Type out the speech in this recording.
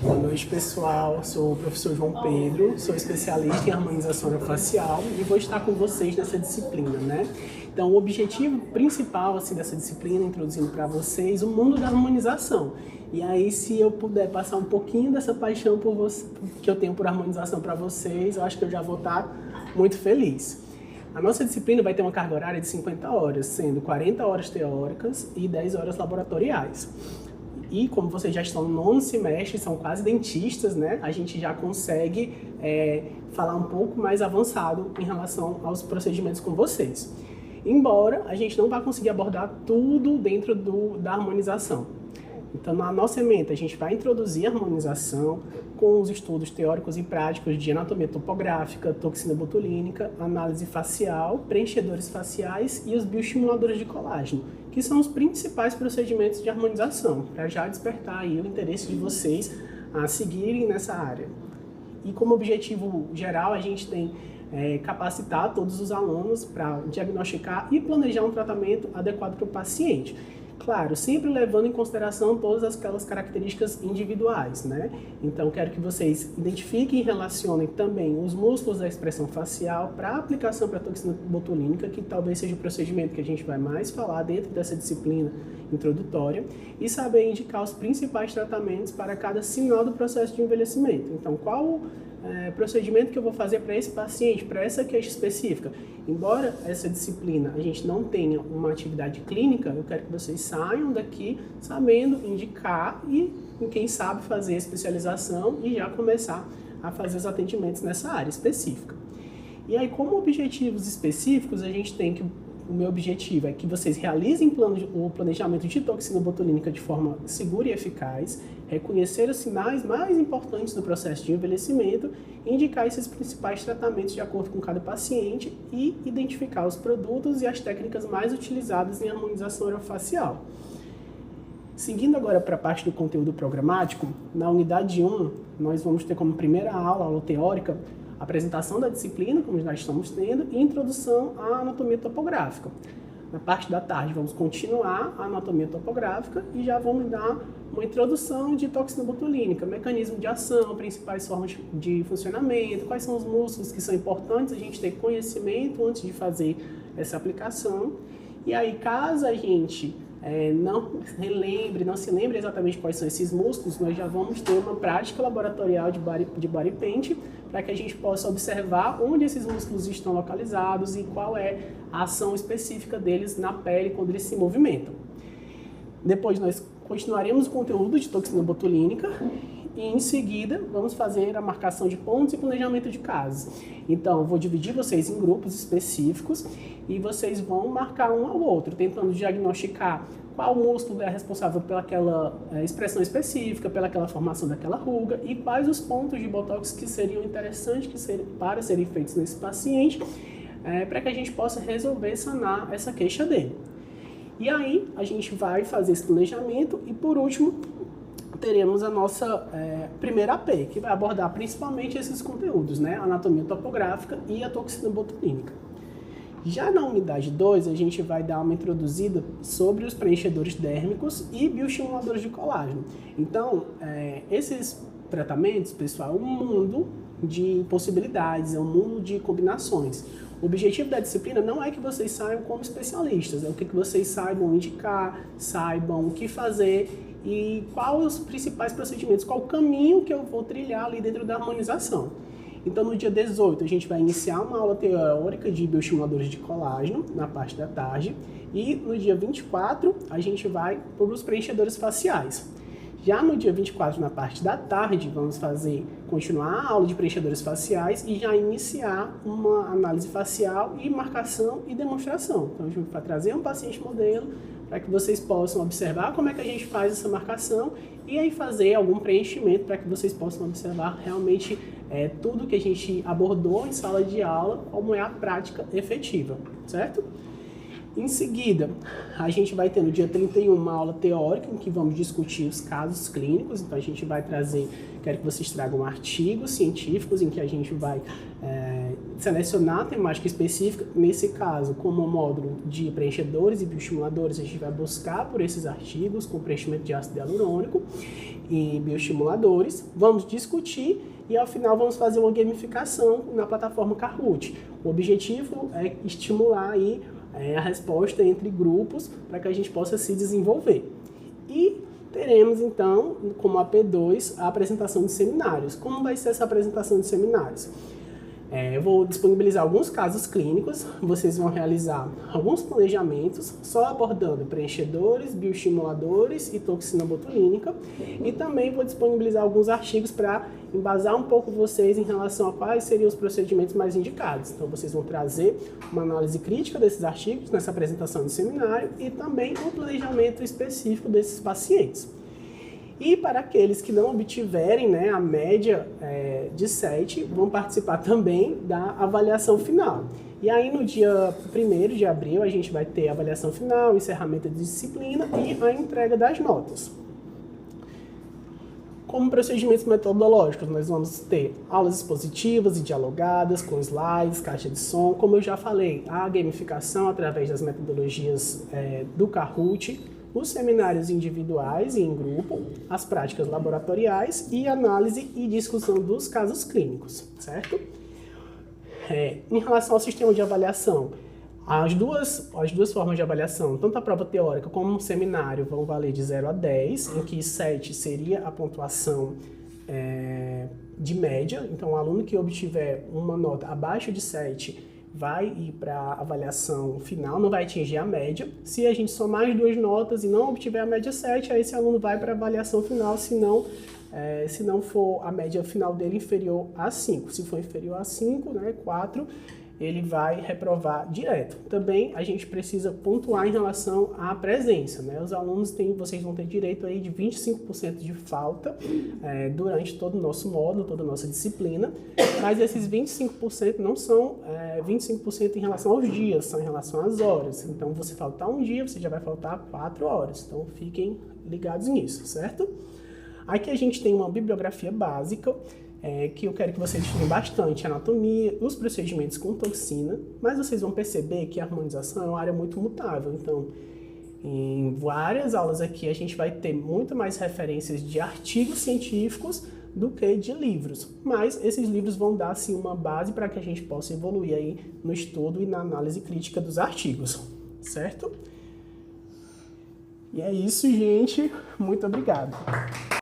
Boa noite, pessoal. Sou o professor João Pedro, sou especialista em harmonização orofacial e vou estar com vocês nessa disciplina, né? Então, o objetivo principal assim, dessa disciplina, introduzindo para vocês o mundo da harmonização. E aí, se eu puder passar um pouquinho dessa paixão que eu tenho por harmonização para vocês, eu acho que eu já vou estar muito feliz. A nossa disciplina vai ter uma carga horária de 50 horas, sendo 40 horas teóricas e 10 horas laboratoriais. E como vocês já estão no 9º semestre, são quase dentistas, né? A gente já consegue falar um pouco mais avançado em relação aos procedimentos com vocês. Embora a gente não vá conseguir abordar tudo dentro da harmonização. Então, na nossa ementa, a gente vai introduzir a harmonização com os estudos teóricos e práticos de anatomia topográfica, toxina botulínica, análise facial, preenchedores faciais e os bioestimuladores de colágeno, que são os principais procedimentos de harmonização, para já despertar aí o interesse de vocês a seguirem nessa área. E como objetivo geral, a gente tem capacitar todos os alunos para diagnosticar e planejar um tratamento adequado para o paciente. Claro, sempre levando em consideração todas aquelas características individuais, né? Então, quero que vocês identifiquem e relacionem também os músculos da expressão facial para aplicação para a toxina botulínica, que talvez seja o procedimento que a gente vai mais falar dentro dessa disciplina introdutória, e saber indicar os principais tratamentos para cada sinal do processo de envelhecimento. Então, qual procedimento que eu vou fazer para esse paciente, para essa queixa específica? Embora essa disciplina a gente não tenha uma atividade clínica, eu quero que vocês saiam daqui sabendo indicar e, quem sabe, fazer a especialização e já começar a fazer os atendimentos nessa área específica. E aí, como objetivos específicos, a gente tem que o meu objetivo é que vocês realizem o planejamento de toxina botulínica de forma segura e eficaz, reconhecer os sinais mais importantes do processo de envelhecimento, indicar esses principais tratamentos de acordo com cada paciente e identificar os produtos e as técnicas mais utilizadas em harmonização orofacial. Seguindo agora para a parte do conteúdo programático, na unidade 1, nós vamos ter como primeira aula teórica, a apresentação da disciplina, como já estamos tendo, e introdução à anatomia topográfica. Na parte da tarde, vamos continuar a anatomia topográfica e já vamos dar uma introdução de toxina botulínica, mecanismo de ação, principais formas de funcionamento, quais são os músculos que são importantes a gente ter conhecimento antes de fazer essa aplicação. E aí, caso a gente não se lembre exatamente quais são esses músculos, nós já vamos ter uma prática laboratorial de body paint para que a gente possa observar onde esses músculos estão localizados e qual é a ação específica deles na pele quando eles se movimentam. Depois nós continuaremos o conteúdo de toxina botulínica e em seguida vamos fazer a marcação de pontos e planejamento de casos. Então, eu vou dividir vocês em grupos específicos e vocês vão marcar um ao outro, tentando diagnosticar qual músculo é responsável pelaquela expressão específica, pelaquela formação daquela ruga e quais os pontos de botox que seriam interessantes para serem feitos nesse paciente, para que a gente possa resolver, sanar essa queixa dele. E aí, a gente vai fazer esse planejamento e, por último, teremos a nossa primeira AP, que vai abordar principalmente esses conteúdos, né? A anatomia topográfica e a toxina botulínica. Já na unidade 2, a gente vai dar uma introduzida sobre os preenchedores dérmicos e bioestimuladores de colágeno. Então, esses tratamentos, pessoal, é um mundo de possibilidades, é um mundo de combinações. O objetivo da disciplina não é que vocês saiam como especialistas, é o que vocês saibam indicar, saibam o que fazer e quais os principais procedimentos, qual o caminho que eu vou trilhar ali dentro da harmonização. Então, no dia 18, a gente vai iniciar uma aula teórica de bioestimuladores de colágeno, na parte da tarde, e no dia 24, a gente vai para os preenchedores faciais. Já no dia 24, na parte da tarde, vamos continuar a aula de preenchedores faciais e já iniciar uma análise facial e marcação e demonstração. Então, a gente vai trazer um paciente modelo para que vocês possam observar como é que a gente faz essa marcação e aí fazer algum preenchimento para que vocês possam observar realmente tudo que a gente abordou em sala de aula, como é a prática efetiva, certo? Em seguida, a gente vai ter no dia 31 uma aula teórica em que vamos discutir os casos clínicos. Então, a gente vai trazer, quero que vocês tragam artigos científicos em que a gente vai selecionar a temática específica. Nesse caso, como módulo de preenchedores e bioestimuladores, a gente vai buscar por esses artigos com preenchimento de ácido hialurônico e bioestimuladores. Vamos discutir e, ao final, vamos fazer uma gamificação na plataforma Kahoot. O objetivo é estimular aí, a resposta entre grupos para que a gente possa se desenvolver. E teremos, então, como AP2, a apresentação de seminários. Como vai ser essa apresentação de seminários? Eu vou disponibilizar alguns casos clínicos, vocês vão realizar alguns planejamentos, só abordando preenchedores, bioestimuladores e toxina botulínica, e também vou disponibilizar alguns artigos para embasar um pouco vocês em relação a quais seriam os procedimentos mais indicados. Então, vocês vão trazer uma análise crítica desses artigos nessa apresentação de seminário e também um planejamento específico desses pacientes. E para aqueles que não obtiverem, né, a média de 7, vão participar também da avaliação final. E aí no dia 1º de abril a gente vai ter a avaliação final, encerramento de disciplina e a entrega das notas. Como procedimentos metodológicos, nós vamos ter aulas expositivas e dialogadas, com slides, caixa de som. Como eu já falei, a gamificação através das metodologias do Kahoot, os seminários individuais e em grupo, as práticas laboratoriais e análise e discussão dos casos clínicos, certo? Em relação ao sistema de avaliação, as duas formas de avaliação, tanto a prova teórica como o seminário, vão valer de 0 a 10, em que 7 seria a pontuação de média. Então, o aluno que obtiver uma nota abaixo de 7 vai ir para a avaliação final, não vai atingir a média. Se a gente somar as duas notas e não obtiver a média 7, aí esse aluno vai para a avaliação final, se não for a média final dele inferior a 5. Se for inferior a 5, né, 4, ele vai reprovar direto. Também a gente precisa pontuar em relação à presença, né? Os alunos vocês vão ter direito aí de 25% de falta durante todo o nosso módulo, toda a nossa disciplina, mas esses 25% não são 25% em relação aos dias, são em relação às horas. Então, você faltar um dia, você já vai faltar 4 horas. Então, fiquem ligados nisso, certo? Aqui a gente tem uma bibliografia básica, que eu quero que vocês estudem bastante, anatomia, os procedimentos com toxina, mas vocês vão perceber que a harmonização é uma área muito mutável. Então, em várias aulas aqui, a gente vai ter muito mais referências de artigos científicos do que de livros. Mas esses livros vão dar, assim, uma base para que a gente possa evoluir aí no estudo e na análise crítica dos artigos, certo? E é isso, gente. Muito obrigado.